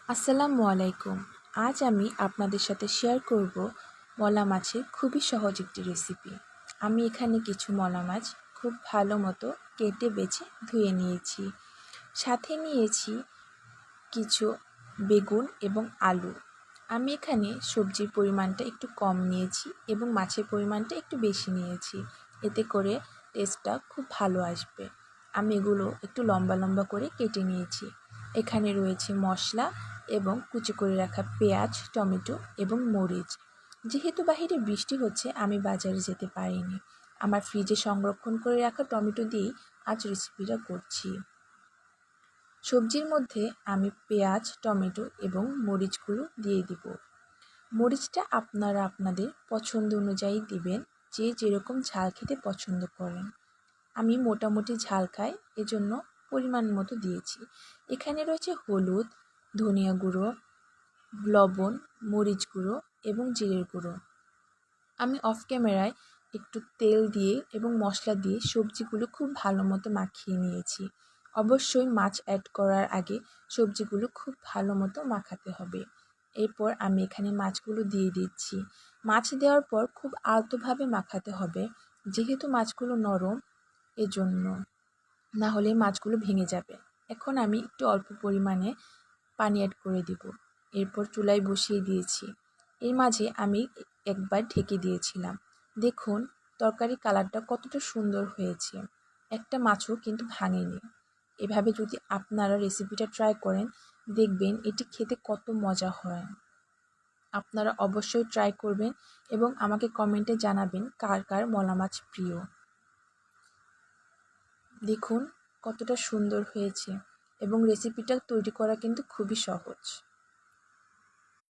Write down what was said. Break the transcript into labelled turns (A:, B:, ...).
A: আসসালামু আলাইকুম। আজ আমি আপনাদের সাথে শেয়ার করব মলা মাছের খুবই সহজ একটি রেসিপি। আমি এখানে কিছু মলা মাছ খুব ভালো মতো কেটে বেছে ধুয়ে নিয়েছি। সাথে নিয়েছি কিছু বেগুন এবং আলু। আমি এখানে সবজির পরিমাণটা একটু কম নিয়েছি এবং মাছের পরিমাণটা একটু বেশি নিয়েছি। এতে করে টেস্টটা খুব ভালো আসবে। আমি এগুলো একটু লম্বা লম্বা করে কেটে নিয়েছি। এখানে রয়েছে মশলা এবং কুচি করে রাখা পেঁয়াজ, টমেটো এবং মরিচ। যেহেতু বাহিরে বৃষ্টি হচ্ছে, আমি বাজারে যেতে পারিনি। আমার ফ্রিজে সংরক্ষণ করে রাখা টমেটো দিয়েই আজ রেসিপিটা করছি। সবজির মধ্যে আমি পেঁয়াজ, টমেটো এবং মরিচগুলো দিয়ে দিব। মরিচটা আপনারা আপনাদের পছন্দ অনুযায়ী দিবেন, যে যেরকম ঝাল খেতে পছন্দ করেন। আমি মোটামুটি ঝাল খাই, এজন্য পরিমাণ মতো দিয়েছি। এখানে রয়েছে হলুদ, ধনিয়া গুঁড়ো, লবণ, মরিচ গুঁড়ো এবং জিরের গুঁড়ো। আমি অফ ক্যামেরায় একটু তেল দিয়ে এবং মশলা দিয়ে সবজিগুলো খুব ভালো মতো মাখিয়ে নিয়েছি। অবশ্যই মাছ অ্যাড করার আগে সবজিগুলো খুব ভালো মতো মাখাতে হবে। এরপর আমি এখানে মাছগুলো দিয়ে দিচ্ছি। মাছ দেওয়ার পর খুব আলতোভাবে মাখাতে হবে, যেহেতু মাছগুলো নরম, এজন্য। না হলে মাছগুলো ভেঙে যাবে। এখন আমি একটু অল্প পরিমাণে পানি অ্যাড করে দিব। এরপর চুলায় বসিয়ে দিয়েছি। এর মাঝে আমি একবার ঢেকে দিয়েছিলাম। দেখুন তরকারির কালারটা কতটা সুন্দর হয়েছে। একটা মাছও কিন্তু ভাঙেনি। এভাবে যদি আপনারা রেসিপিটা ট্রাই করেন, দেখবেন এটি খেতে কত মজা হয়। আপনারা অবশ্যই ট্রাই করবেন এবং আমাকে কমেন্টে জানাবেন কার কার মলা মাছ প্রিয়। দেখুন কতটা সুন্দর হয়েছে এবং রেসিপিটা তৈরি করা কিন্তু খুবই সহজ।